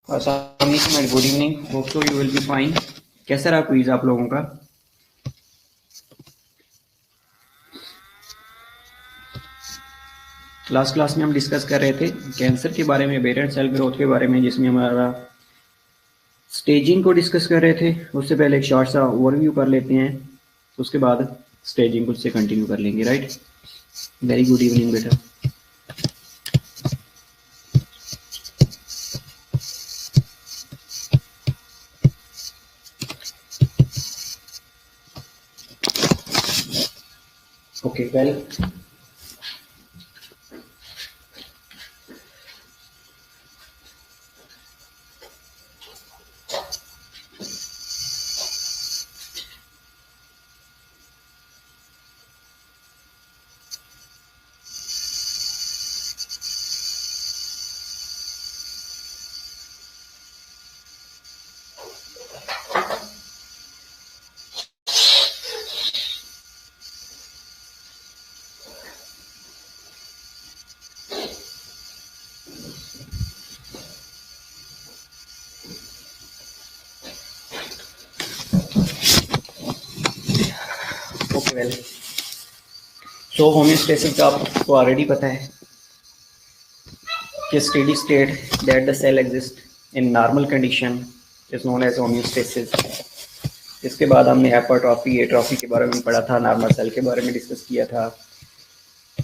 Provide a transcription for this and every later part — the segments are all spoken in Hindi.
अस्सलाम, good evening, hope so you will be fine. कैसा रहा क्विज आप लोगों का? लास्ट क्लास में हम डिस्कस कर रहे थे कैंसर के बारे में, बेरेंट सेल ग्रोथ के बारे में, जिसमें हमारा स्टेजिंग को डिस्कस कर रहे थे। उससे पहले एक शॉर्ट सा ओवरव्यू कर लेते हैं, उसके बाद स्टेजिंग को से कंटिन्यू कर लेंगे। राइट, वेरी गुड इवनिंग बेटा। Okay, well okay well, so homeostasis का आपको ऑलरेडी पता है कि steady state that the cell exist in normal condition is known as homeostasis. इसके बाद हमने हाइपरट्रॉफी, एट्रॉफी के बारे में पढ़ा था, नॉर्मल सेल के बारे में डिस्कस किया था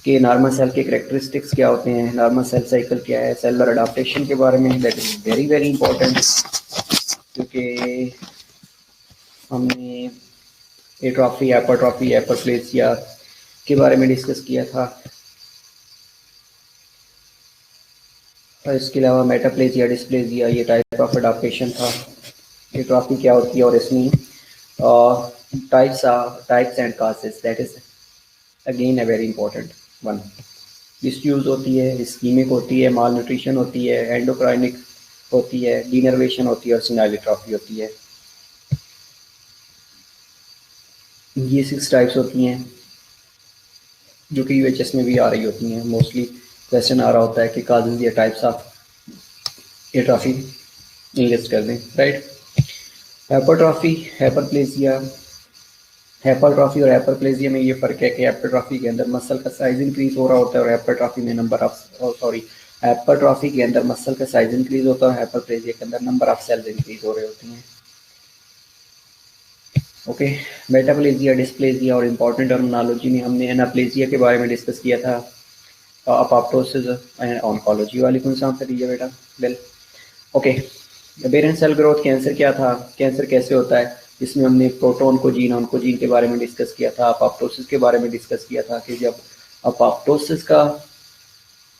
कि नॉर्मल सेल के कैरेक्टरिस्टिक्स क्या होते हैं, नॉर्मल सेल साइकिल क्या है, सेलुलर अडाप्टेशन के बारे में, that is very very important, क्योंकि हमने एट्रॉफी, हाइपरट्रॉफी, हाइपरप्लेसिया के बारे में डिस्कस किया था। और इसके अलावा मेटाप्लेजिया, डिस्प्लेजिया, ये टाइप ऑफ अडाप्टेशन था। एट्रॉफी क्या होती है और इसमें types and causes, that is again a very important one. Disuse होती है, इस्कीमिक होती है, माल न्यूट्रिशन होती है, एंडोक्राइनिक होती है, डीनर्वेशन होती है और सिनाइल एट्रॉफी होती है। ये 6 टाइप्स होती हैं जो कि यूएचएस में भी आ रही होती हैं। मोस्टली क्वेश्चन आ रहा होता है कि काजेज या टाइप्स ऑफ एट्रॉफी लिस्ट कर दें। राइट, हाइपरट्रॉफी, हाइपरप्लेसिया, हाइपरट्रॉफी और हाइपरप्लेसिया में ये फ़र्क है कि हाइपरट्रॉफी के अंदर मसल का साइज इंक्रीज हो रहा होता है और हाइपरट्रॉफी में हाइपरट्रॉफी के अंदर मसल का साइज इंक्रीज होता है और हाइपरप्लेसिया के अंदर नंबर ऑफ सेल्स इंक्रीज हो रहे होते हैं। ओके, मेटाप्लेजिया, डिस्प्लेजिया और इम्पॉर्टेंट टर्मिनोलॉजी में हमने एनाप्लेजिया के बारे में डिस्कस किया था, अपोप्टोसिस एंड ऑन्कोलॉजी। वालेकुम सलाम फरीजा बेटा, well okay. Aberrant cell growth, cancer क्या था, कैंसर कैसे होता है, इसमें हमने प्रोटोन को जीन, ऑन्कोजीन के बारे में डिस्कस किया था। अपोप्टोसिस के बारे में डिस्कस किया था कि जब अपोप्टोसिस का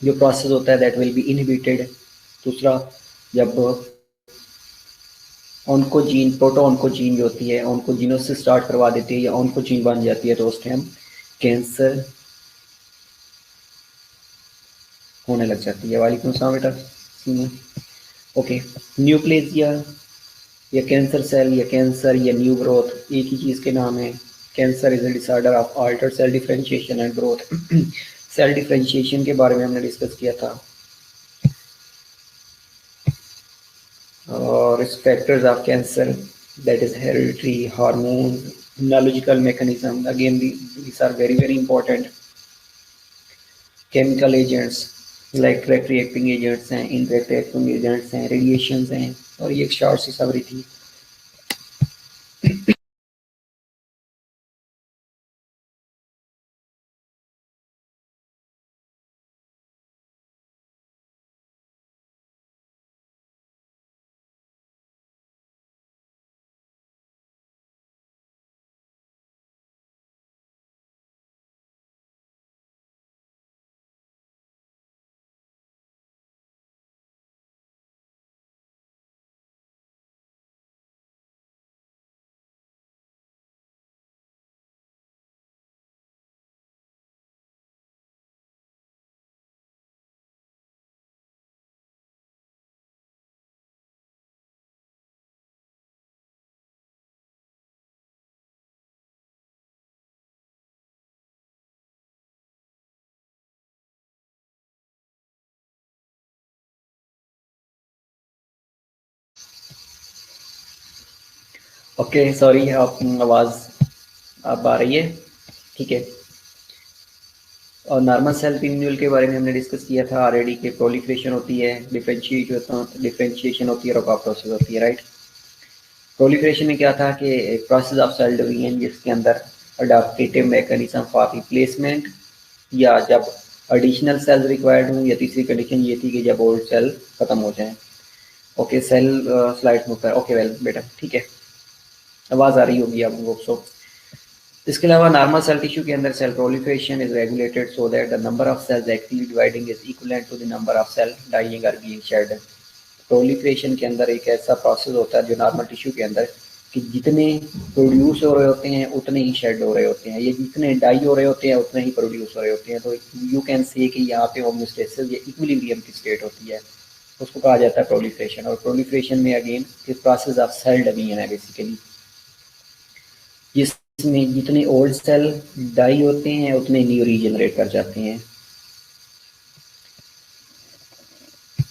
जो प्रोसेस होता है दैट विल बी इनहिबिटेड। दूसरा, जब ऑन्कोजीन, प्रोटो ऑन्कोजीन जो होती है, ऑन्कोजीनों से स्टार्ट करवा देती है या ऑन्कोजीन बन जाती है, तो उस टाइम कैंसर होने लग जाती है। वालेकुम सलाम बेटा। ओके, न्यूप्लेजिया या कैंसर सेल या कैंसर या न्यू ग्रोथ एक ही चीज़ के नाम है। Cancer is a disorder of altered cell differentiation and growth. Cell differentiation के बारे में हमने डिस्कस किया था और इस factors of cancer, that is hereditary, hormone, immunological mechanism, again these are very very important, chemical agents, like direct reacting agents हैं, इनडायरेक्ट रिएक्टिंग एजेंट्स हैं, रेडिएशंस हैं, और ये एक शॉर्ट सी समरी थी। ओके सॉरी, आप आवाज़ अब आ रही है? ठीक है। और नॉर्मल सेल पिन्यूल के बारे में हमने डिस्कस किया था ऑलरेडी कि प्रोलिफरेशन होती है, डिफरेंशिएशन होती है और अपोप्टोसिस होती है, राइट। प्रोलिफरेशन में क्या था कि एक प्रोसेस ऑफ सेल डिवीजन जिसके अंदर अडाप्टेटिव मैकेनिज्म फॉर रिप्लेसमेंट, या जब एडिशनल सेल्स रिक्वायर्ड हों, या तीसरी कंडीशन ये थी कि जब ओल्ड सेल खत्म हो जाएं। ओके, सेल स्लाइड में ओके वेल बेटा, ठीक है, आवाज़ आ रही होगी आप लोगों को। इसके अलावा नॉर्मल सेल टिश्यू के अंदर cell proliferation is regulated so that the number of cells actively dividing is equivalent to the number of cell dying और बीइंग शेड। प्रोलिफरेशन के अंदर एक ऐसा प्रोसेस होता है जो नॉर्मल टिश्यू के अंदर कि जितने प्रोड्यूस हो रहे होते हैं उतने ही शेड हो रहे होते हैं, ये जितने डाई हो रहे होते हैं उतने ही प्रोड्यूस हो रहे होते हैं। तो यू कैन से कि यहाँ पे होम्योस्टेसिस या इक्विलिब्रियम की स्टेट होती है, उसको कहा जाता है प्रोलिफरेशन। और प्रोलिफरेशन में अगेन इस प्रोसेस ऑफ सेल डिवीजन है बेसिकली, जिसमें जितने ओल्ड सेल डाई होते हैं उतने न्यू रीजनरेट कर जाते हैं,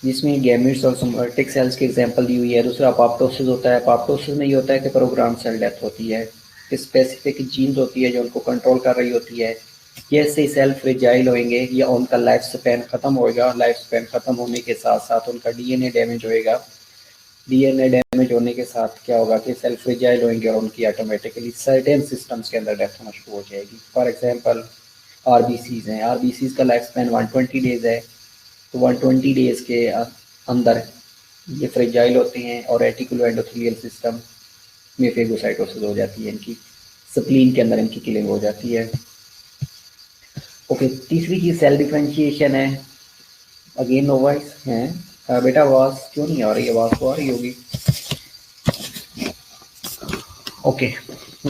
जिसमें गैमेट्स और सोमैटिक सेल्स की एग्जांपल दी हुई है। दूसरा अपोप्टोसिस होता है। अपोप्टोसिस में ये होता है कि प्रोग्राम सेल डेथ होती है, स्पेसिफिक जीन्स होती है जो उनको कंट्रोल कर रही होती है। जैसे सेल फ्रेजाइल होंगे या उनका लाइफ स्पैन खत्म होएगा, लाइफ स्पैन खत्म होने के साथ साथ उनका डीएनए डैमेज होएगा। डीएनए डैमेज होने के साथ क्या होगा कि सेल फ्रेजाइल होंगे और उनकी ऑटोमेटिकली सर्टेन सिस्टम्स के अंदर डेथ होना शुरू हो जाएगी। फॉर एग्जांपल आरबीसीज हैं, आरबीसीज का लाइफ स्पैन 120 डेज है, तो 120 डेज के अंदर ये फ्रेजाइल होते हैं और रेटिकुलो एंडोथेलियल सिस्टम में फेगोसाइटोसिस हो जाती है, इनकी स्प्लीन के अंदर इनकी किलिंग हो जाती है। ओके, तीसरी चीज सेल डिफरेंशिएशन है। अगेन नो वॉइस है बेटा, आवाज क्यों नहीं आ रही? आवाज तो आ रही होगी। ओके,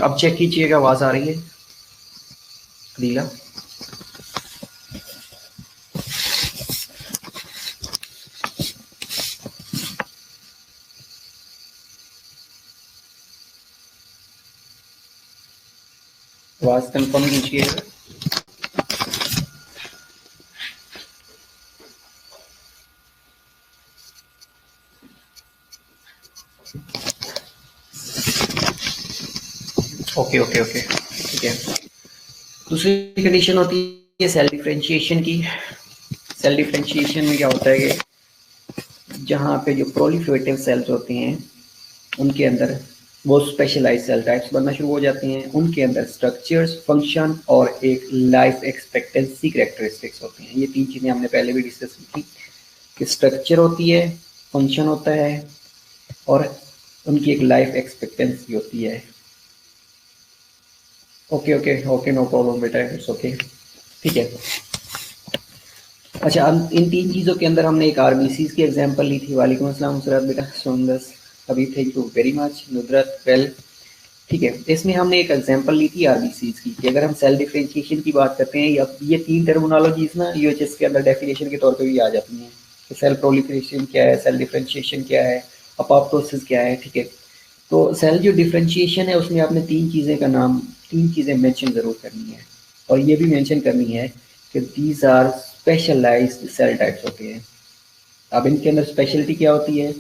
अब चेक कीजिएगा आवाज आ रही है अदीला? आवाज कंफर्म कीजिएगा। ओके ओके ओके, ठीक है। दूसरी कंडीशन होती है सेल डिफरेंशिएशन की। सेल डिफरेंशिएशन में क्या होता है कि जहाँ पे जो प्रोलिफरेटिव सेल्स होते हैं उनके अंदर वो स्पेशलाइज सेल टाइप्स बनना शुरू हो जाते हैं, उनके अंदर स्ट्रक्चर्स, फंक्शन और एक लाइफ एक्सपेक्टेंसी कैरेक्टरिस्टिक्स होती हैं। ये तीन चीज़ें हमने पहले भी डिस्कस की थी कि स्ट्रक्चर होती है, फंक्शन होता है और उनकी एक लाइफ एक्सपेक्टेंसी होती है। Okay okay okay, no problem बेटा, इट्स ओके, ठीक है। अच्छा, अब इन तीन चीज़ों के अंदर हमने एक आरबीसीज की एग्जांपल ली थी। वालेकुम अस्सलाम नुसरत बेटा, सुंदस अभी, thank you very much नुदरत, well, ठीक है। इसमें हमने एक एग्जांपल ली थी आरबीसीज की कि अगर हम सेल डिफरेंशिएशन की बात करते हैं, या ये तीन टर्मिनोलॉजीज ना यूएचएस के अंदर डेफिनेशन के तौर पे भी आ जाती हैं कि सेल प्रोलिफरेशन क्या है, सेल डिफरेंशिएशन क्या है, अपोप्टोसिस क्या है, ठीक है। तो सेल जो डिफरेंशिएशन है उसमें आपने तीन चीज़ें का नाम, तीन चीज़ें मेंशन ज़रूर करनी है, और ये भी मेंशन करनी है कि these are specialised cell types होते हैं। अब इनके अंदर स्पेशलिटी क्या होती है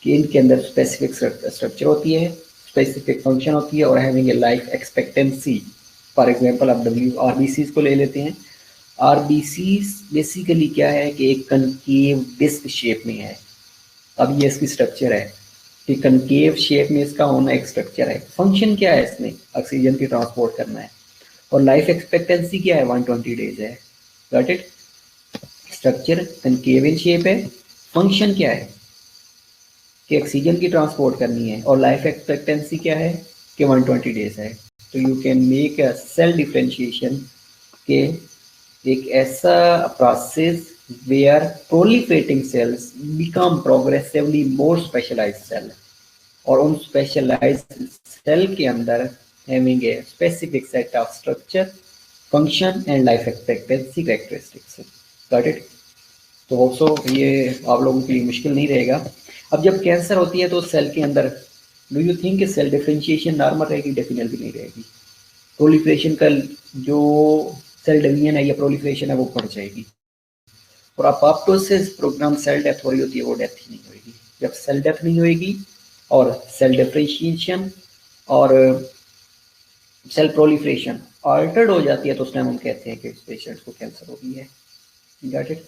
कि इनके अंदर स्पेसिफिक स्ट्रक्चर होती है, स्पेसिफिक फंक्शन होती है और having a life expectancy. For example आप डब्ल्यू आरबीसीज को ले लेते हैं, आरबीसी बेसिकली क्या है कि एक कनकेव डिस्क शेप में है। अब ये इसकी स्ट्रक्चर है कि कनकेव शेप में इसका होना एक स्ट्रक्चर है। फंक्शन क्या है इसमें, ऑक्सीजन की ट्रांसपोर्ट करना है, और लाइफ एक्सपेक्टेंसी क्या है, 120 डेज है। Got it. Structure concave in shape है, फंक्शन क्या है कि ऑक्सीजन की ट्रांसपोर्ट करनी है, और लाइफ एक्सपेक्टेंसी क्या है कि 120 डेज है। तो you can make a cell differentiation के एक ऐसा process where proliferating cells become progressively more specialised cell, और उन स्पेशलाइज्ड सेल के अंदर having a specific set of structure, function and life expectancy characteristics. Got it. तो ऑल्सो ये आप लोगों के लिए मुश्किल नहीं रहेगा। अब जब कैंसर होती है तो सेल के अंदर डू यू थिंक कि सेल डिफरेंशिएशन नॉर्मल रहेगी, डेफिनेटली नहीं रहेगी। प्रोलिफरेशन का जो सेल डिवीजन है या प्रोलिफरेशन है वो बढ़ जाएगी, और अपोप्टोसिस प्रोग्राम सेल डेथ हो रही होती है, वो डेथ ही नहीं होगी। जब सेल डेथ नहीं होगी और सेल डिफरेंशिएशन और सेल प्रोलिफरेशन अल्टर्ड हो जाती है, तो उस टाइम हम कहते हैं कि इस पेशेंट को कैंसर हो गई है। Got it.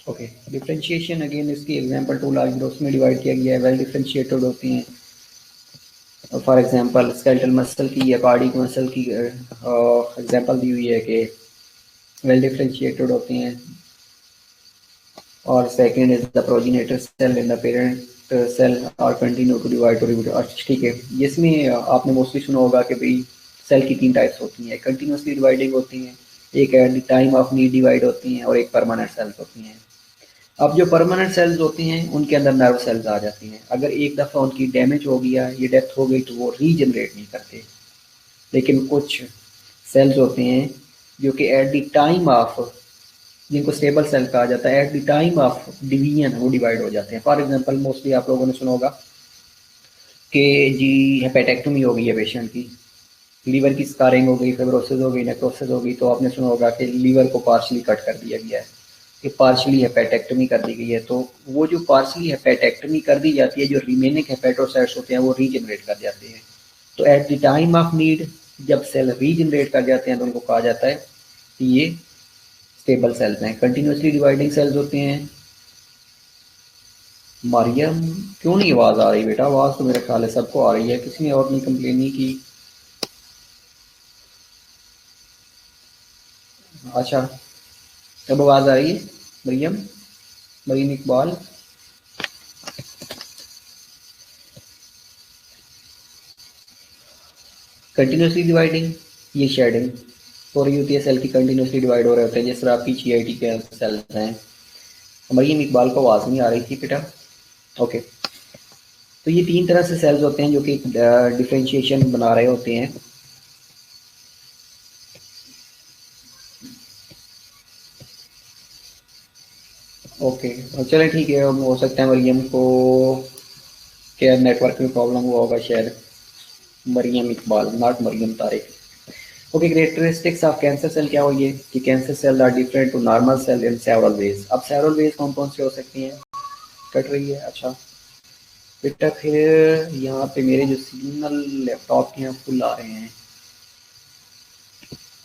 Okay, differentiation again इसकी एग्जांपल 2 लार्ज ग्रुप्स में डिवाइड किया गया है, वेल डिफरेंशिएटेड होती हैं। फॉर एग्जांपल स्केलेटल मसल की या कार्डियक मसल की एग्जांपल दी हुई है कि वेल डिफरेंशिएटेड होती हैं। और second is the progenitor cell in the parent cell और continue to divide to repeat. ठीक है, इसमें आपने मोस्टली सुना होगा कि भाई सेल की 3 टाइप्स होती हैं, कंटिन्यूसली डिवाइडिंग होती हैं, एक at the time of need divide होती हैं, और एक परमानेंट सेल्स होती हैं। अब जो परमानेंट सेल्स होती हैं उनके अंदर नर्व सेल्स आ जाती हैं। अगर एक दफ़ा उनकी डैमेज हो गया, ये डेथ हो गई, तो वो रीजनरेट नहीं करते। लेकिन कुछ सेल्स होते हैं जो कि एट द टाइम ऑफ, जिनको स्टेबल सेल कहा जाता है, at the time of division वो डिवाइड हो जाते हैं। फॉर एग्जांपल मोस्टली आप लोगों ने सुना होगा कि जी हेपेटेक्टमी हो गई है पेशेंट की, लीवर की स्कारिंग हो गई, फिब्रोसिस हो गई, नेक्रोसिस हो गई, तो आपने सुना होगा कि लीवर को पार्शली कट कर दिया गया है, कि पार्शली हेपेटेक्टमी कर दी गई है। तो वो जो पार्शली हेपेटेक्टमी कर दी जाती है, जो रिमेनिंग हेपेटोसाइट्स होते हैं वो रीजनरेट कर जाते हैं। तो at the time of need जब सेल रीजनरेट कर जाते हैं तो उनको कहा जाता है कि ये स्टेबल सेल्स हैं। कंटिन्यूसली डिवाइडिंग सेल्स होते हैं। मरियम क्यों नहीं आवाज़ आ रही बेटा? आवाज़ तो मेरे ख्याल है सबको आ रही है, किसी ने और नहीं कंप्लेन नहीं की। अच्छा, अब आवाज़ आ रही है? मरियम, मरीम इकबाल, कंटिन्यूसली डिवाइडिंग, ये शेडिंग हो रही होती है, सेल की कंटिन्यूसली डिवाइड हो रहे होते हैं, जिस तरह आपकी GIT के सेल्स हैं। मरीम इकबाल को आवाज़ नहीं आ रही थी बेटा। ओके, तो ये 3 तरह से सेल्स होते हैं जो कि डिफरेंशिएशन बना रहे होते हैं। ओके, चले ठीक है। हो सकता है मरियम को क्या नेटवर्क में प्रॉब्लम हुआ होगा शायद। Maryam Iqbal, not Maryam Tariq. Okay, characteristics of cancer cell क्या हुई है कि cancer cell are different to normal cell in several ways. अब सेवरल वेज कौन कौन से हो सकती हैं? कट रही है, अच्छा बेटा। फिर यहाँ पे मेरे जो सिग्नल लैपटॉप के यहाँ फुल आ रहे हैं,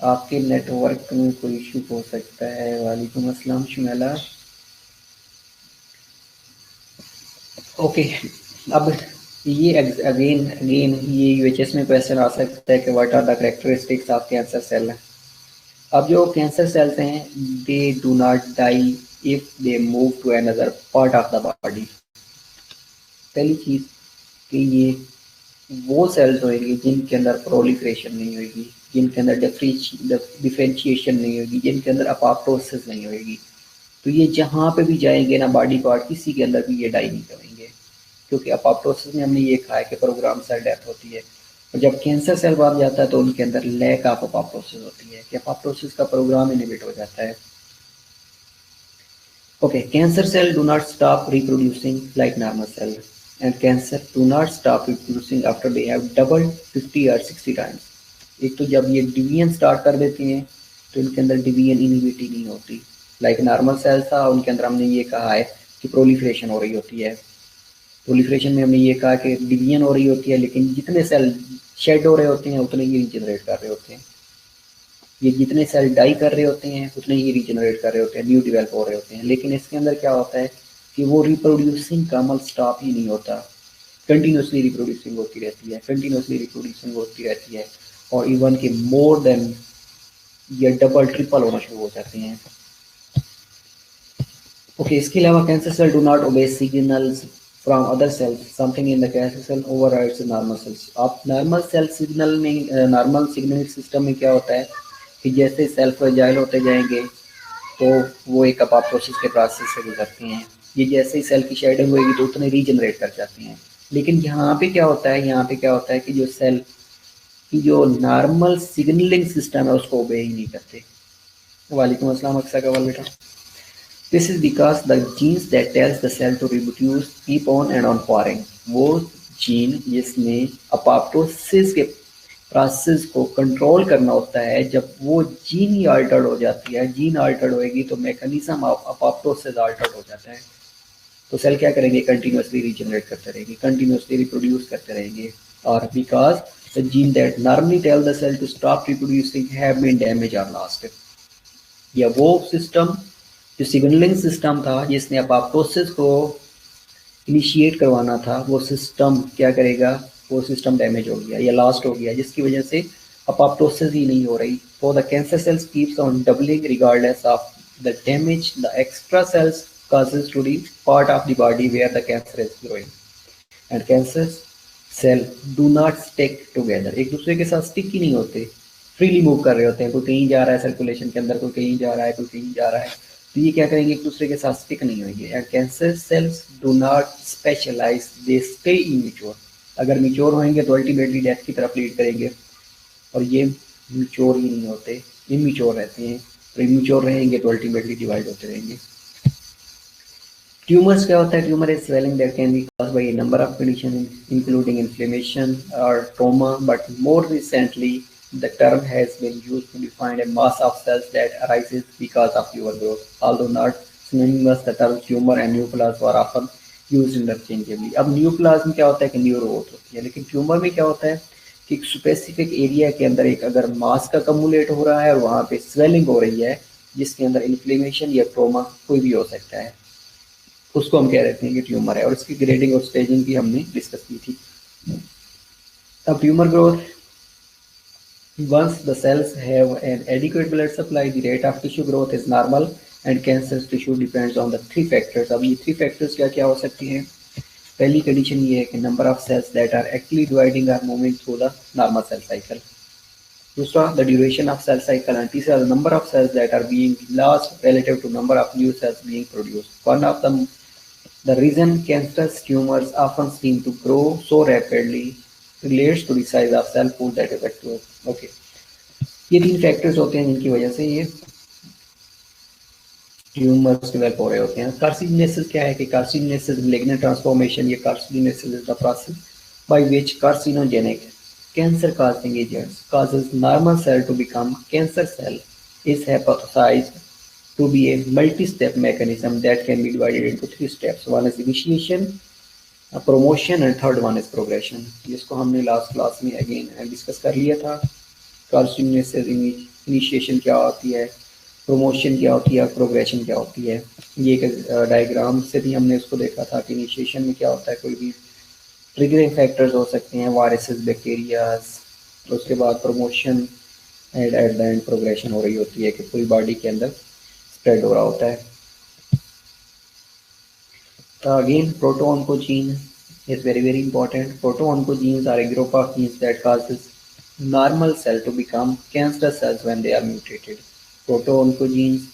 आपके नेटवर्क में कोई इशू हो सकता है। वालेकुम अस्सलाम शुमैला। ओके, अब ये अगेन अगेन ये यूएचएस में क्वेश्चन आ सकता है कि what are the characteristics of cancer cell. अब जो कैंसर सेल्स हैं they do not die if they move to another part of the body. पहली चीज़ कि ये वो सेल्स होंगी जिनके अंदर प्रोलिफरेशन नहीं होगी, जिनके अंदर डिफरेंशिएशन नहीं होगी, जिनके अंदर अपोप्टोसिस नहीं होगी। तो ये जहाँ पे भी जाएंगे ना बॉडी पार्ट, किसी के अंदर भी ये डाई नहीं करेंगे, क्योंकि अपोप्टोसिस में हमने ये कहा है कि प्रोग्राम सेल डेथ होती है। और जब कैंसर सेल बन जाता है तो उनके अंदर लैक ऑफ अपोप्टोसिस होती है, कि अपोप्टोसिस का प्रोग्राम इनहिबिट हो जाता है। Okay, cancer cell do not stop reproducing like normal cell, and cancer do not stop reproducing after they have doubled 50 or 60 times। एक तो जब ये डिवीजन स्टार्ट कर देती हैं तो इनके अंदर डिवीजन इनहिबिट नहीं होती, लाइक नॉर्मल सेल था उनके अंदर हमने ये कहा है कि प्रोलिफरेशन हो रही होती है। प्रोलिफरेशन में हमने ये कहा कि डिवीजन हो रही होती है, लेकिन जितने सेल शेड हो रहे होते हैं उतने ही जनरेट कर रहे होते हैं। ये जितने सेल डाई कर रहे होते हैं उतने ही रीजनरेट कर रहे होते हैं, न्यू डेवलप हो रहे होते हैं। लेकिन इसके अंदर क्या होता है कि वो रिप्रोड्यूसिंग का अमल स्टॉप ही नहीं होता, कंटिन्यूसली रिप्रोड्यूसिंग होती रहती है, कंटिन्यूसली रिप्रोड्यूसिंग होती रहती है, और इवन के मोर देन या डबल ट्रिपल होना शुरू हो जाते हैं। ओके, इसके अलावा cancer cell do not obey signals from other cells, something in the cancer cell overrides normal cells. आप नॉर्मल सेल सिग्नल में, नॉर्मल सिग्नलिंग सिस्टम में क्या होता है कि जैसे सेल फ्रेजाइल होते जाएंगे तो वो एक अपोप्टोसिस के प्रोसेस से गुजरते हैं। ये जैसे ही सेल की शेडिंग होगी तो उतने रीजनरेट कर जाते हैं। लेकिन यहाँ पे क्या होता है, यहाँ पे क्या होता है कि जो सेल की जो नॉर्मल सिग्नलिंग सिस्टम है उसको ओबे ही नहीं करते। वालेकुम अस्सलाम अक्सा कवल बेटा। This is because the genes that tells the cell to reproduce keep on and on firing। वो जीन जिसने अपोप्टोसिस के प्रोसेस को कंट्रोल करना होता है, जब वो जीन ही अल्टर्ड हो जाती है, जीन अल्टर्ड होएगी तो मैकेनिज्म ऑफ अपोप्टोसिस अल्टर्ड हो जाता है। तो सेल क्या करेंगे, कंटिन्यूसली रीजनरेट करते रहेंगे, कंटिन्यूसली रिप्रोड्यूस करते रहेंगे। और because the gene that normally tell the cell to stop reproducing have been damage और लॉस्ट। या वो सिस्टम जो सिग्नलिंग सिस्टम था जिसने अपोप्टोसिस को इनिशिएट करवाना था, वो सिस्टम क्या करेगा, वो सिस्टम डैमेज हो गया या लॉस्ट हो गया, जिसकी वजह से अपोप्टोसिस ही नहीं हो रही। For the cancer cells keeps on doubling regardless of the damage the extra cells causes to the part of the body where the cancer is growing, and cancer cell do not stick together। एक दूसरे के साथ स्टिक ही नहीं होते, फ्रीली मूव कर रहे होते हैं, कोई कहीं जा रहा है सर्कुलेशन के अंदर, कोई कहीं जा रहा है, कोई कहीं जा रहा है, तो ये क्या करेंगे, एक दूसरे के साथ स्टिक नहीं होंगे। And cancer cells do not specialise, they stay immature. अगर मिच्योर होंगे तो अल्टीमेटली डेथ की तरफ लीड करेंगे, और ये मिच्योर ही नहीं होते, इमेच्योर रहते हैं। और इमेच्योर रहेंगे तो अल्टीमेटली डिवाइड होते रहेंगे। ट्यूमर्स क्या होता है, tumour is swelling that can be caused by a number of condition including inflammation और trauma, but more recently the term has been used to define a mass of cells that arises because of tumor growth. Although not synonymous, the term tumor and neoplasm are often used interchangeably। अब न्यूप्लाज्म क्या होता है कि न्यू ग्रोथ होती है, लेकिन ट्यूमर में क्या होता है कि एक स्पेसिफिक एरिया के अंदर एक अगर मास का कम्युलेट हो रहा है और वहाँ पे स्वेलिंग हो रही है जिसके अंदर इन्फ्लेमेशन या ट्रोमा कोई भी हो सकता है, उसको हम कह रहे हैं कि ट्यूमर है। और इसकी ग्रेडिंग और स्टेजिंग भी हमने डिस्कस की थी। अब tumour growth, once the cells have an adequate blood supply, the rate of tissue growth is normal and cancer tissue depends on the three factors। अब ये three factors क्या क्या हो सकती हैं। पहली कंडीशन ये है कि number of cells that are actually dividing are moving through the normal cell cycle। दूसरा the duration of cell cycle, and तीसरा the number of cells that are being lost relative to number of new cells being produced। One of the reason cancerous tumors often seem to grow so rapidly relates to the size of cell pool that is active। Okay, ये तीन फैक्टर्स होते हैं जिनकी वजह से ये ट्यूमर्स डेवलप हो रहे होते हैं। कार्सिनोजेनेसिस क्या है कि कार्सिनोजेनेसिस मैलिग्नेंट ट्रांसफॉर्मेशन, ये carcinogenesis is the process by which carcinogenic cancer causing agents causes normal cell to become cancer cell is hypothesized to be a multi-step mechanism that can be divided into three steps। one is initiation, promotion and third one is progression, जिसको हमने लास्ट क्लास में अगेन डिस्कस कर लिया था। कार्सिनोजेनेसिस इनिशिएशन क्या होती है, प्रोमोशन क्या होती है, प्रोग्रेशन क्या होती है। ये एक डायग्राम से भी हमने उसको देखा था कि इनिशिएशन में क्या होता है, कोई भी ट्रिगरिंग फैक्टर्स हो सकते हैं, वायरसेस, बैक्टीरियाज। तो उसके बाद promotion and at the end progression हो रही होती है कि पूरी बॉडी के अंदर स्प्रेड हो रहा होता है। Again, proto-oncogene is very very important। Proto-oncogenes are a group of genes that causes normal cell to become cancerous cells when they are mutated। proto-oncogenes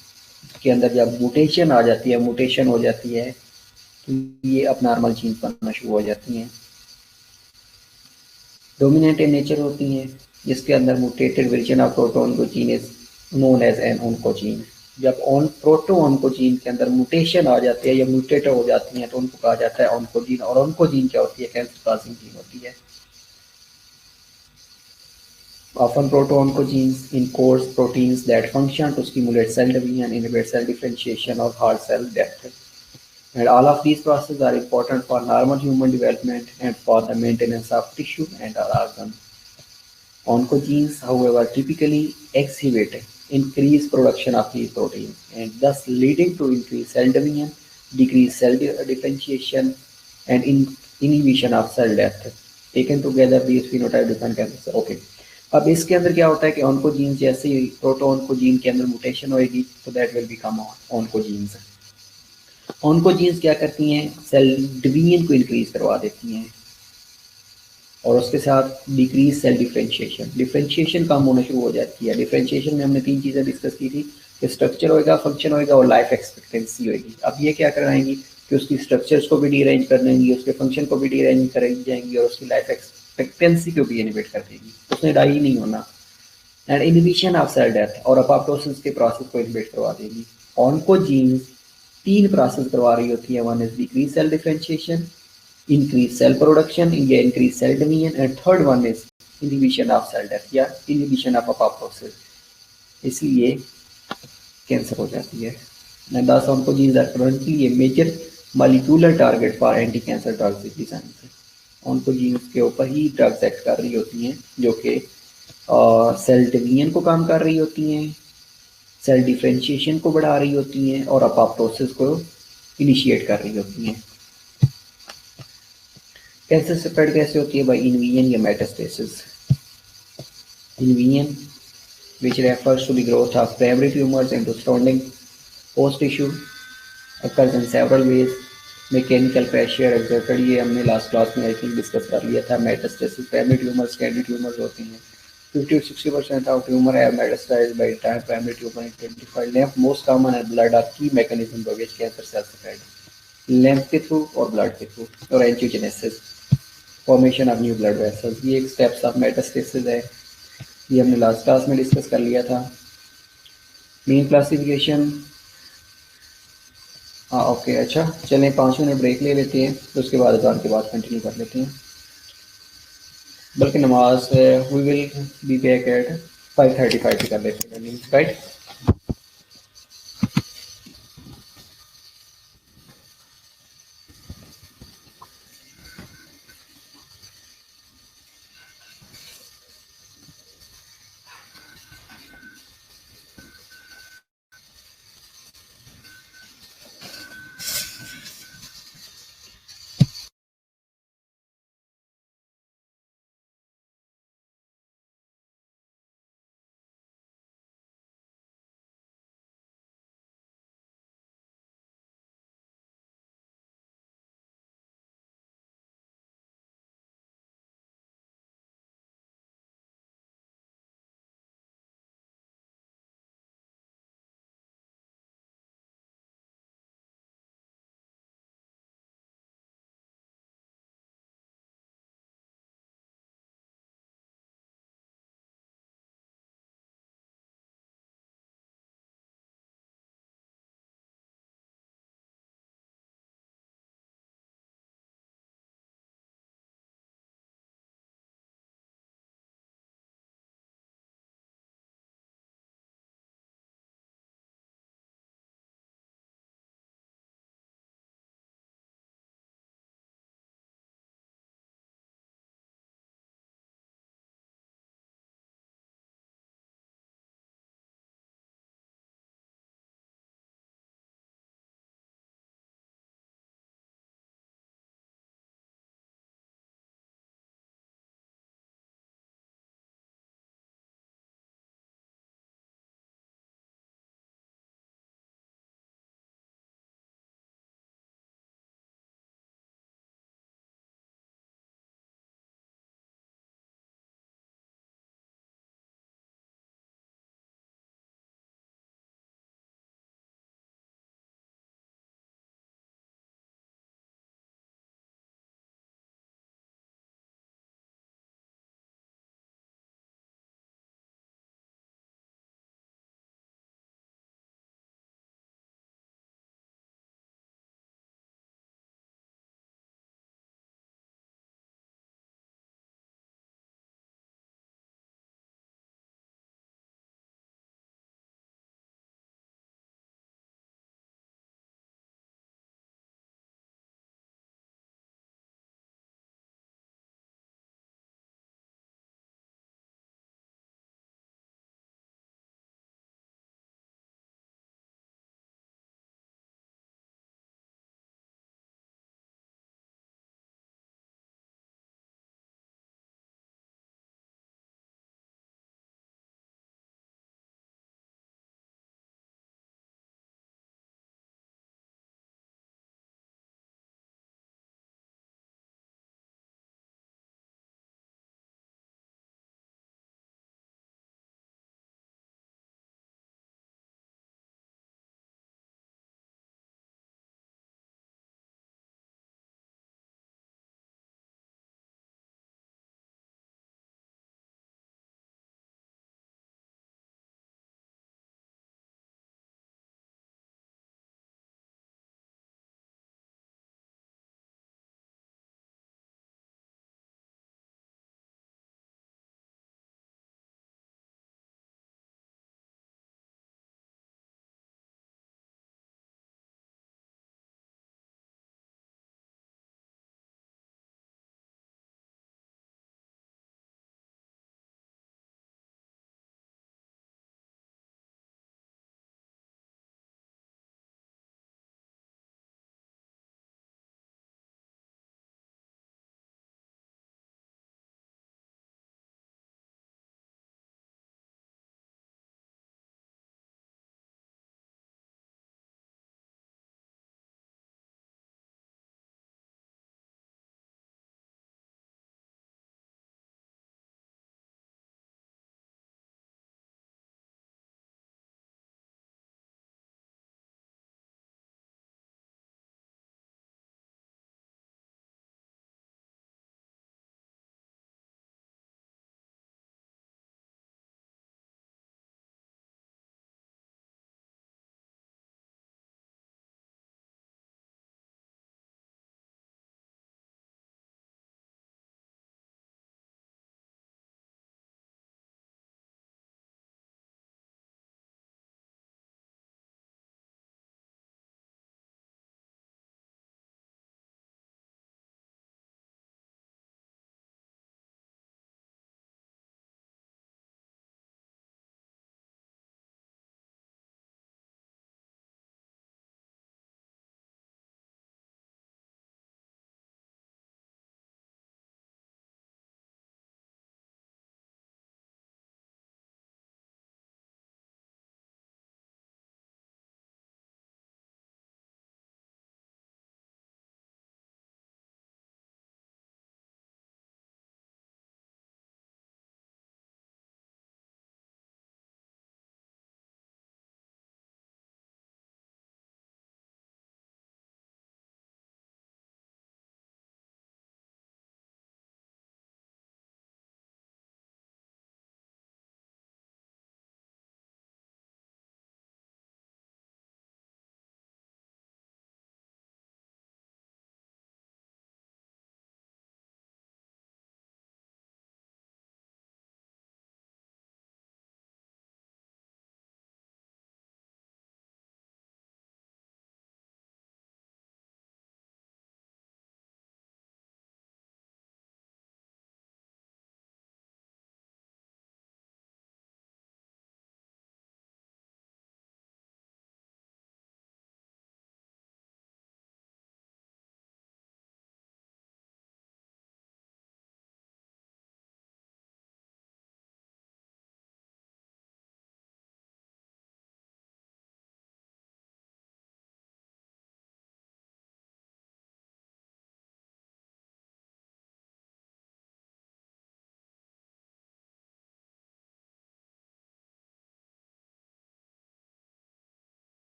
के अंदर जब म्यूटेशन आ जाती है, म्यूटेशन हो जाती है, तो ये अब नॉर्मल जीन बनना शुरू हो जाती हैं। डोमिनेंट इन नेचर होती हैं, जिसके अंदर mutated version of proto-oncogene is known as an oncogene. जब प्रोटो-ऑन्कोजीन के अंदर म्यूटेशन आ जाती है या म्यूटेट हो जाती हैं तो उनको कहा जाता है ऑन्कोजीन। और ऑन्कोजीन क्या होती है, कैंसर कॉजिंग जीन होती है। Often proto-oncogenes encodes proteins that function to stimulate cell division, inhibit cell differentiation or halt cell death, and all of these processes are important for normal human development and for the maintenance of tissue and organ। Oncogenes, however, typically exhibit increased production of these proteins and thus leading to increased cell division, decreased cell differentiation, and inhibition of cell death. Taken together, these phenotype define cancer. Okay. अब इसके अंदर क्या होता है कि ऑन्कोजीन्स जैसे ही प्रोटोऑन्कोजीन के अंदर म्यूटेशन होएगी तो that will become oncogenes. Oncogenes क्या करती हैं? सेल डिवीजन को इंक्रीज करवा देती हैं और उसके साथ डिक्रीज सेल डिफरेंशिएशन कम होना शुरू हो जाती है। डिफरेंशिएशन में हमने 3 चीज़ें डिस्कस की थी कि स्ट्रक्चर होएगा, फंक्शन होएगा और लाइफ एक्सपेक्टेंसी होएगी। अब ये क्या कराएंगी कि उसकी स्ट्रक्चर्स को भी रीअरेंज कर देंगी, उसके फंक्शन को भी रीअरेंज करेंगी जाएंगी और उसकी लाइफ एक्सपेक्टेंसी को भी इनिबिट कर देगी, उसने डाई नहीं होना। And inhibition of cell death और अपोप्टोसिस के प्रोसेस को इनिबिट करवा देगी। ऑन्कोजीन्स 3 प्रोसेस करवा रही होती है। One is decrease cell differentiation, increase cell production, increase cell division, and third one is inhibition of cell death या inhibition of apoptosis। इसलिए कैंसर हो जाती है। And thus oncogenes are currently a major molecular target for anti-cancer drugs design। oncogenes के ऊपर ही ड्रग्स एक्ट कर रही होती हैं जो कि सेल डिवीजन को काम कर रही होती हैं, सेल डिफरेंशिएशन को बढ़ा रही होती हैं और अपोप्टोसिस को इनिशिएट कर रही होती हैं। कैंसर स्प्रेड कैसे होती है? बाय इन्वीजन या metastasis. इन्वीजन which refers to the growth of primary tumors into surrounding host tissue occurs in several ways। Mechanical pressure exerted, ये हमने लास्ट क्लास में आई थिंक डिस्कस कर लिया था। Metastasis primary tumours candy tumours होती हैं। 50-60% of tumor have metastasized by the time primary tumor is identified। lymph most common and blood are key mechanism by which cancer cells spread। lymph के थ्रू और ब्लड के थ्रू और angiogenesis, formation of new blood vessels, ये एक स्टेप्स ऑफ मेटास्टेसिस है। ये हमने लास्ट क्लास में डिस्कस कर लिया था। मेन क्लासिफिकेशन, हाँ ओके, अच्छा चलें 5 मिनट ब्रेक ले लेते हैं तो उसके बाद अजान के बाद कंटिन्यू कर लेते हैं। बल्कि नमाज we will be back at 5:35 कर लेते हैं, right.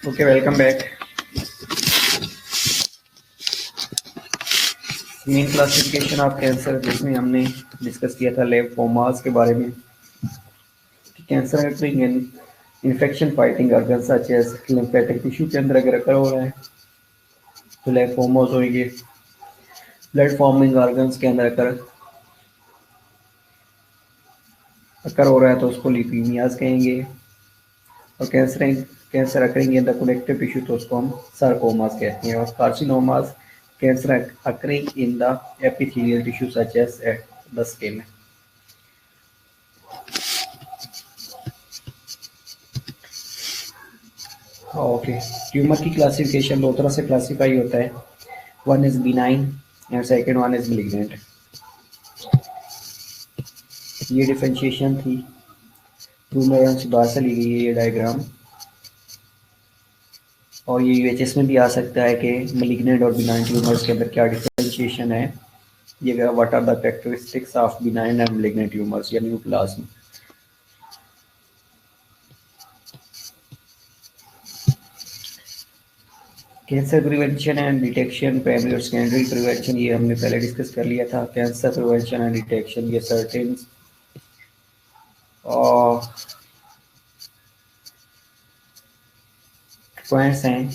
Okay, welcome back. Main classification of cancer, जिसमें हमने डिस्कस किया था लिम्फोमास के बारे में। Cancer occurring in infection fighting organ such as lymphatic tissue के अंदर अगर अकर हो रहा है तो लिम्फोमास होंगे। ब्लड फॉर्मिंग ऑर्गन्स के अंदर अकर हो रहा है तो उसको ल्यूकीमियाज कहेंगे। और cancer occurring in the connective tissue तो उसको हम सार्कोमास कहते हैं। और carcinomas cancer occurring in the epithelial tissue such as the skin. Okay, tumour की क्लासिफिकेशन दो तरह से क्लासीफाई होता है। One is benign and second one is malignant. ये डिफरेंशिएशन थी ट्यूमर सुधार से ली गई है ये डायग्राम। और ये यूएचएस में भी आ सकता है कि मिलिग्नेंट और बिनाइन ट्यूमर्स के अंदर क्या डिफरेंशिएशन है। ये what are the characteristics of benign and malignant tumours या neoplasm. Cancer prevention and detection, primary और सेकेंडरी प्रिवेंशन, ये हमने पहले डिस्कस कर लिया था। कैंसर प्रिवेंशन एंड डिटेक्शन ये सर्टेन पॉइंट्स हैं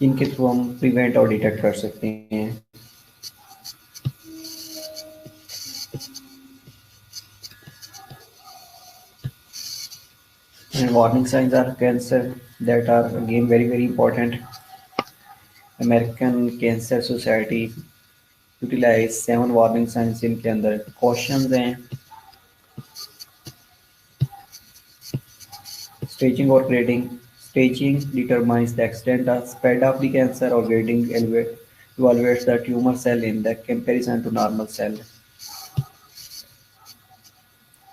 जिनके थ्रू हम प्रिवेंट और डिटेक्ट कर सकते हैं। And warning signs are cancer that are again very important. American Cancer Society utilize 7 warning signs। इनके अंदर cautions हैं। Staging or grading. Staging determines the extent of spread of the cancer, or grading evaluates the tumor cell in the comparison to normal cell.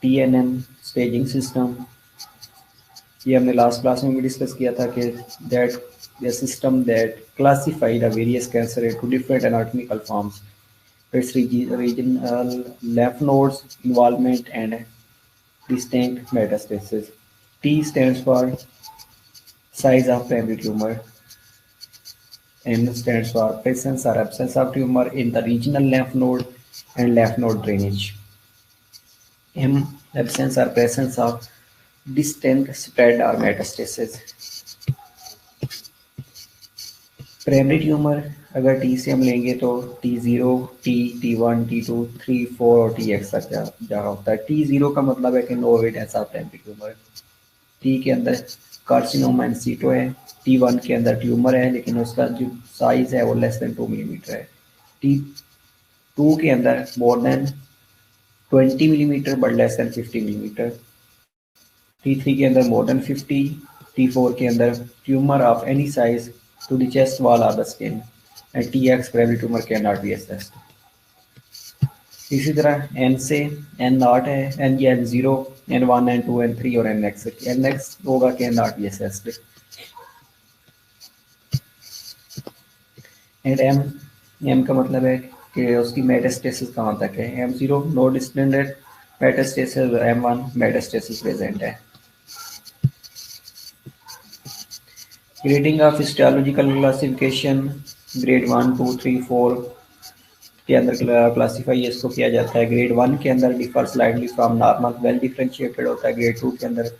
TNM staging system, ये हमने लास्ट क्लास में भी डिस्कस किया था कि that the system that classify the various cancer into different anatomical forms, it's regional lymph nodes involvement and distinct metastasis. T stands for size of primary tumor. M stands for presence or absence of tumor in the regional lymph node and lymph node drainage. M absence or presence of distant spread or metastasis. Primary tumour अगर टी से हम लेंगे तो T0, T1, T2, 3, 4 और TX तक जा होता है। T0 का मतलब है कि no evidence of primary tumour. T के अंदर कार्सिनोमा इन सीटो है। T1 के अंदर ट्यूमर है लेकिन उसका जो साइज है वो लेस देन 2 मिलीमीटर है। T2 के अंदर more than 20 millimetre but less than 50 millimetre. T3 के अंदर मोर देन 50। T4 के अंदर tumour of any size to the chest wall or the skin, and TX primary tumor cannot be assessed. इसी तरह N से N0 है, N या N0, N1, N2, N3 और NX। NX होगा cannot be assessed. And M का मतलब है कि उसकी मेटास्टेसिस कहाँ तक है। M0 no distended metastasis, M1 metastasis present है। Grading of histological classification, grade 1, 2, 3, 4 के अंदर क्लासीफाई इसको किया जाता है। ग्रेड 1 के अंदर differ slightly from normal, well differentiated होता है। ग्रेड 2 के अंदर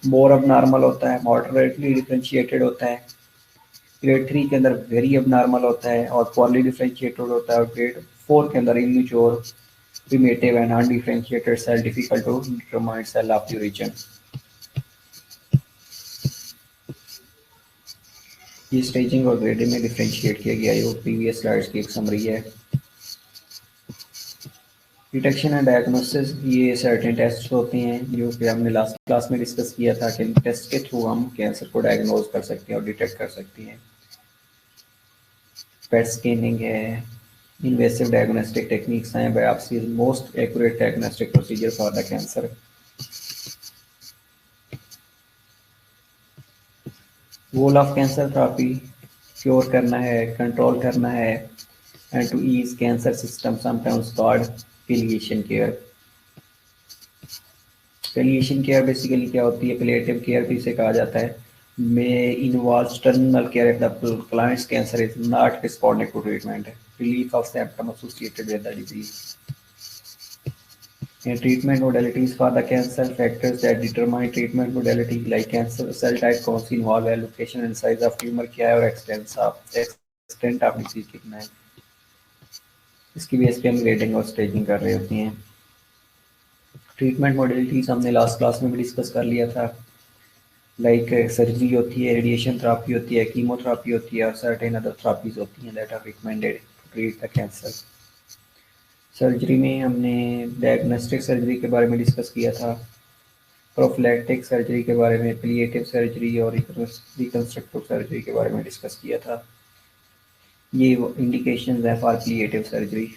मोर अब नॉर्मल होता है, मॉडरेटली डिफरेंशिएटेड होता है। ग्रेड 3 के अंदर वेरी अब नॉर्मल होता है और पॉरली डिफरेंशिएटेड होता है। और ग्रेड 4 के अंदर immature, primitive and undifferentiated cell, difficult to determine cell of the origin. ये स्टेजिंग और ग्रेडिंग में डिफरेंशिएट किया गया है। वो प्रीवियस स्लाइड्स की एक समरी है। डिटेक्शन एंड डायग्नोसिस, ये सर्टेन टेस्ट होते हैं जो कि हमने लास्ट क्लास में डिस्कस किया था कि इन टेस्ट के थ्रू हम कैंसर को डायग्नोज कर सकते हैं और डिटेक्ट कर सकते हैं। पेट स्कैनिंग है, इन्वेसिव डायग्नोस्टिक टेक्निक्स हैं। Biopsy is most accurate diagnostic procedure for the cancer. Goal of cancer therapy, cure करना है, कंट्रोल करना है, and to ease cancer system, sometimes called palliation care. Palliation care basically क्या होती है, पैलिएटिव केयर भी इसे कहा जाता है। may involve terminal care if the client's cancer is not responding to treatment, relief of symptoms associated with the disease. And treatment modalities for the cancer factors that determine treatment modality like cancer cell type कौन सी involve है, location and size of tumor क्या है और extent of disease कितना है, इसकी बेस पे हम ग्रेडिंग और स्टेजिंग कर रहे होते हैं। ट्रीटमेंट मॉडलिटीज हमने लास्ट क्लास में भी डिस्कस कर लिया था, लाइक सर्जरी होती है, रेडिएशन थेरापी होती है, कीमोथेरापी होती है और सर्टेन अदर थेरापीज होती हैं that are recommended to treat the cancer. Surgery में हमने डायग्नोस्टिक सर्जरी के बारे में डिस्कस किया था, प्रोफिलैक्टिक सर्जरी के बारे में, पैलिएटिव सर्जरी और रिकंस्ट्रक्टिव सर्जरी के बारे में डिस्कस किया था। ये इंडिकेशंस हैं फॉर पैलिएटिव सर्जरी।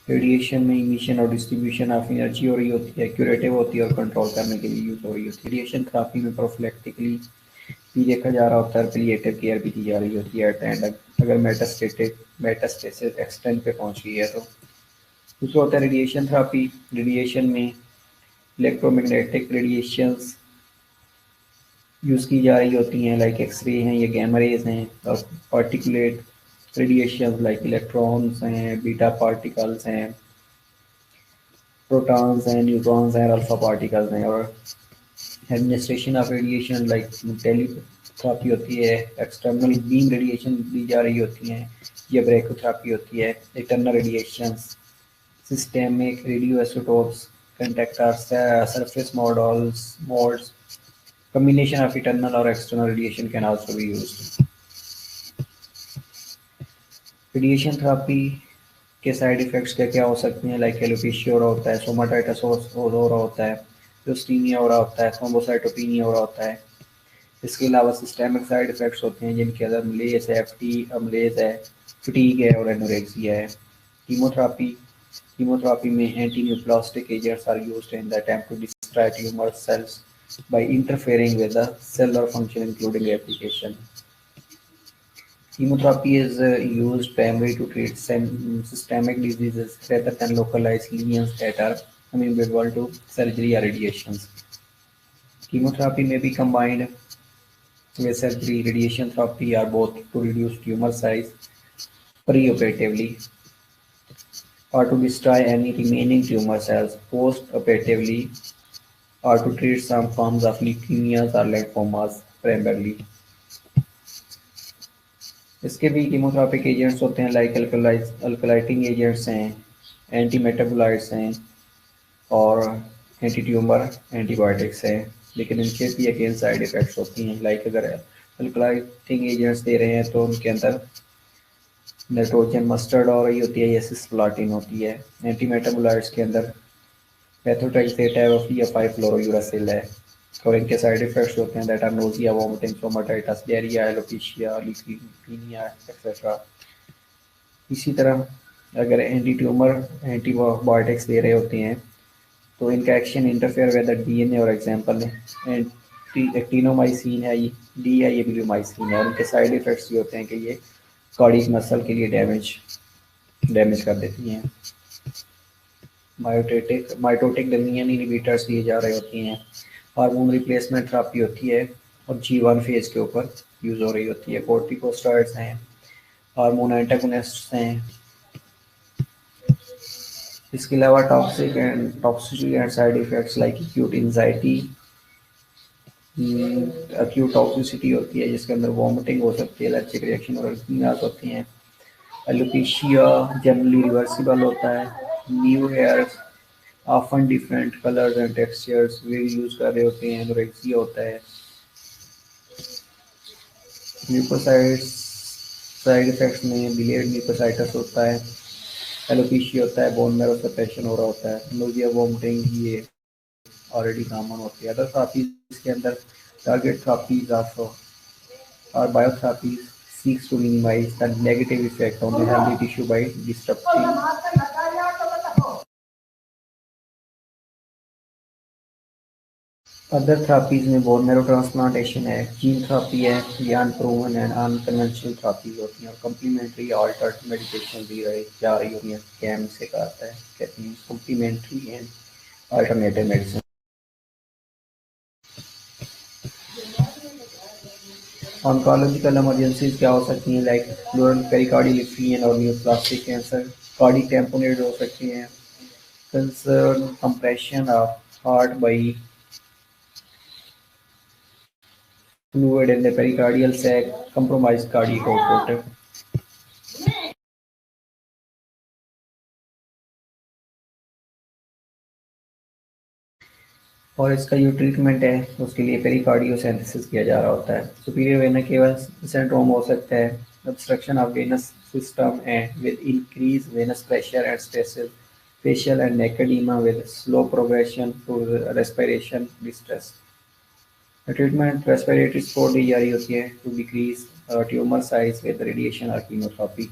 रेडिएशन में इमिशन और डिस्ट्रीब्यूशन ऑफ एनर्जी हो रही होती है, क्यूरेटिव होती है और कंट्रोल करने के लिए यूज हो रही होती है। रेडिएशन थेरापी में प्रोफिलैक्टिकली भी देखा जा रहा होता है, पैलिएटिव केयर भी दी जा रही होती है एंड अगर मेटास्टेसिस एक्सटेंट पे पहुंच गई है तो। दूसरा होता है रेडिएशन थेरापी। रेडिएशन में इलेक्ट्रोमैग्नेटिक रेडिएशंस यूज़ की जा रही होती हैं, लाइक एक्सरे हैं या गैमा रेज हैं, और पार्टिकुलेट रेडिएशन लाइक इलेक्ट्रॉन्स हैं, बीटा पार्टिकल्स हैं, प्रोटॉन्स हैं, न्यूट्रॉन्स हैं और अल्फा पार्टिकल्स हैं। और एडमिनिस्ट्रेशन ऑफ रेडिएशन लाइक टेलीथेरापी होती है, एक्सटर्नल बीम रेडिएशन दी जा रही होती हैं या ब्रैकोथेरापी होती है, internal radiations, systemic radioisotopes, conductor surface modes, combination of internal or external radiation can also be used. Radiation therapy के साइड इफेक्ट्स क्या क्या हो सकते हैं, लाइक एलोपेशिया हो रहा होता है, सोमाटाइटिस हो रहा होता है, ल्यूसीमिया हो रहा होता है, थ्रोम्बोसाइटोपेनिया हो रहा होता है। इसके अलावा सिस्टेमिक साइड इफेक्ट्स होते हैं जिनके अंदर मलेज है, अमलेज है, फटीग है और एनोरेक्सिया है। कीमोथेरापी में anti neoplastic agents are used in the attempt to destroy tumour cells by interfering with the cellular function including replication. Chemotherapy is used primarily to treat systemic diseases rather than localized lesions that are amenable to surgery or radiations. Chemotherapy may be combined with surgery, radiation therapy or both to reduce tumor size preoperatively or to destroy any remaining tumor cells post-operatively or to treat some forms of leukemias or lymphomas primarily. इसके भी कीमोथेरापिक एजेंट्स होते हैं, लाइक अल्कलाइटिंग एजेंट्स हैं, एंटी मेटाबोलाइट्स हैं और एंटी ट्यूमर एंटीबायोटिक्स हैं, लेकिन इनके भी अगेन साइड इफेक्ट्स होती हैं। लाइक अगर अल्कलाइटिंग एजेंट्स दे रहे हैं तो उनके अंदर नाइट्रोजन मस्टर्ड हो रही होती है या सिस्प्लाटिन होती है। एंटी मेटाबोलाइट्स के अंदर मेथोट्रेक्सेट है, या 5-फ्लोरोयूरासिल है और इनके साइड इफेक्ट्स होते हैं that are nausea, vomiting, stomatitis, diarrhoea, alopecia, leukaemia etcetera. इसी तरह अगर एंटी ट्यूमर एंटीबायोटिक्स दे रहे होते हैं तो इनका action interfere with the DNA और एग्जांपल एक्टिनोमाइसिन है, डी है, ये ब्लूमाइसिन है। उनके साइड इफेक्ट्स ये होते हैं कि ये कार्डियक मसल के लिए डैमेज कर देती हैं। माइटोटिक डोमिनियन इनहिबिटर्स दिए जा रहे होती हैं। हार्मोन रिप्लेसमेंट थेरापी होती है और G1 फेज के ऊपर यूज हो रही होती है। कोर्टिकोस्टेरॉइड्स हैं, हार्मोन एंटागोनिस्ट्स हैं। इसके अलावा toxicity and side effects like acute anxiety, acute toxicity होती है जिसके अंदर वॉमिटिंग हो सकती है, एलर्जिक रिएक्शन और एलर्जीज होती हैं। एलोपेशिया जनरली रिवर्सिबल होता है। New hairs often different colours and textures way use कर रहे होते हैं। एनोरेक्सिया होता है। ल्यूकोसाइट्स साइड इफेक्ट्स में डिलेड ल्यूकोसाइटिस होता है, एलोपेशिया होता है, बोन मैरो सप्रेशन हो रहा होता है, नोजिया, वोमिटिंग ये ऑलरेडी कॉमन होती है। अदर थेरापीज के अंदर टारगेट थेरापीज ऑफ और बायोथेरापीज seeks to minimize the negative effect on the healthy tissue by disrupting other therapies में बोन मैरो ट्रांसप्लांटेशन है, जीन थेरापी है, ये अनप्रूवन एंड अनकन्वेंशनल थेरापीज होती हैं और कम्प्लीमेंट्री ऑल्टर्ड मेडिकेशन दी रही जा रही होती हैं। कैम से कहता है कहते हैं complementary and alternative medicine. Oncological emergencies क्या हो सकती हैं, लाइक पेरिकार्डियल इफ्यूजन और न्यूप्लास्टिक कैंसर, कार्डिक टैम्पोनेट हो सकती हैं, concern compression of heart by fluid in the pericardial sac, compromised cardiac output। और इसका जो ट्रीटमेंट है उसके लिए पेरिकार्डियोसेंथिसिस किया जा रहा होता है। सुपीरियर वेना केवा सिंड्रोम हो सकता है, obstruction of venous system and with increased venous pressure and stresses, facial and neck edema with slow progression to respiration distress। Treatment respiratory support दी जा रही होती है to decrease tumour size with radiation और कीमोथेरेपी।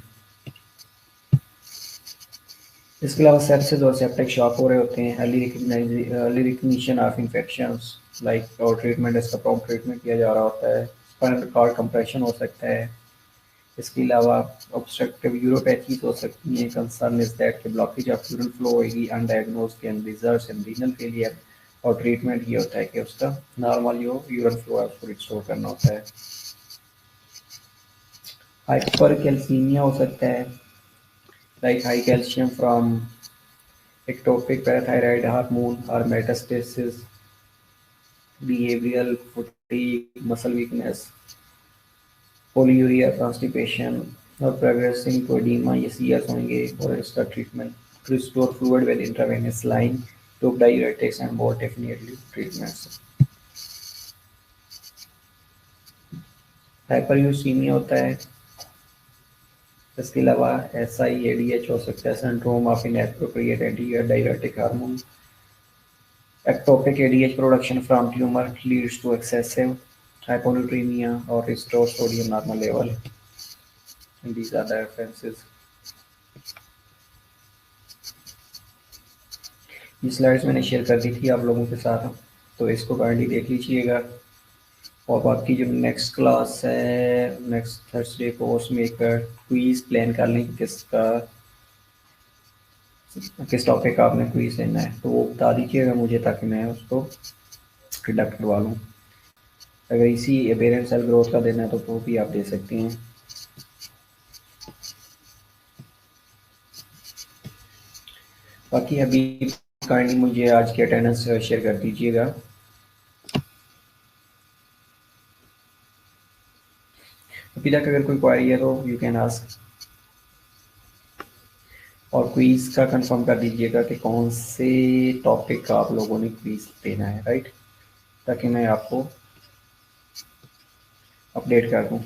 इसके अलावा सेप्सिस और सेप्टिक शॉक हो रहे होते हैं, early recognition of infections like, और ट्रीटमेंट इसका प्रॉम्प्ट ट्रीटमेंट किया जा रहा होता है। स्पाइनल कॉर्ड कंप्रेशन हो सकता है। इसके अलावा ऑब्स्ट्रक्टिव यूरोपैथीज हो सकती हैं। कंसर्न इज दैट कि ब्लॉकेज ऑफ यूरिन फ्लो होगी undiagnosed can result in renal failure, और ट्रीटमेंट ये होता है कि उसका नॉर्मल जो यूरिन फ्लो है उसको रिस्टोर करना होता है। हाइपर कैल्सीमिया हो सकता है, like high calcium from ectopic parathyroid hormone or metastasis, behavioral fatigue, muscle weakness, polyuria, constipation और progressing to edema, ये सीएस होंगे। और इसका treatment restore fluid with intravenous line, to diuretics and more definitely treatments. Hyperuricaemia होता है। इसके अलावा SIADH हो सकता है, syndrome of inappropriate anti diuretic hormone. Ectopic ADH production from tumor leads to excessive hyponatremia or restores sodium normal level. And these are the references। ये स्लाइड्स मैंने शेयर कर दी थी आप लोगों के साथ, तो इसको काइंडली देख लीजिएगा। और बाकी जो नेक्स्ट क्लास है, नेक्स्ट थर्सडे को, उसमें एक क्विज प्लान कर लें किस टॉपिक का आपने क्विज लेना है, तो वो बता दीजिएगा मुझे ताकि मैं उसको कंडक्ट करवा लूँ। अगर इसी पेरेंट सेल ग्रोथ का देना है तो वो भी आप दे सकती हैं। बाकी अभी काइंडली मुझे आज की अटेंडेंस शेयर कर दीजिएगा। अभी तक अगर कोई क्वेरी है तो यू कैन आस्क, और क्विज का कंफर्म कर दीजिएगा कि कौन से टॉपिक का आप लोगों ने क्विज देना है, राइट, ताकि मैं आपको अपडेट कर दूं।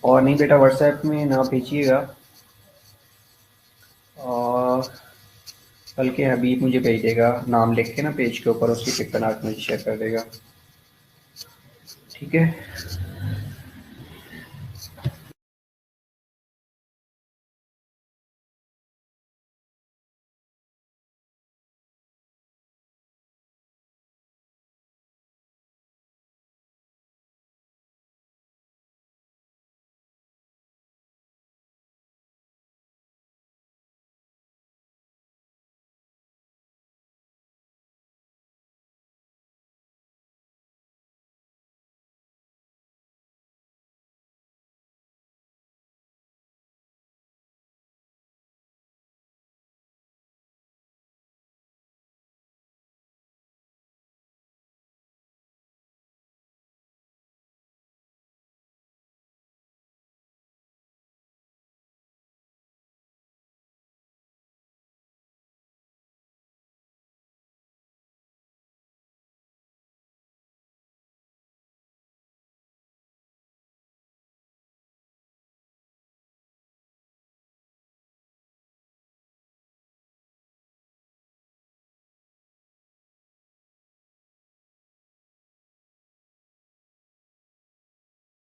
और नहीं बेटा, व्हाट्सएप में ना भेजिएगा, और बल्कि हबीब मुझे भेज देगा नाम लिख के ना पेज के ऊपर, उसकी पिक बना के मुझे शेयर कर देगा, ठीक है।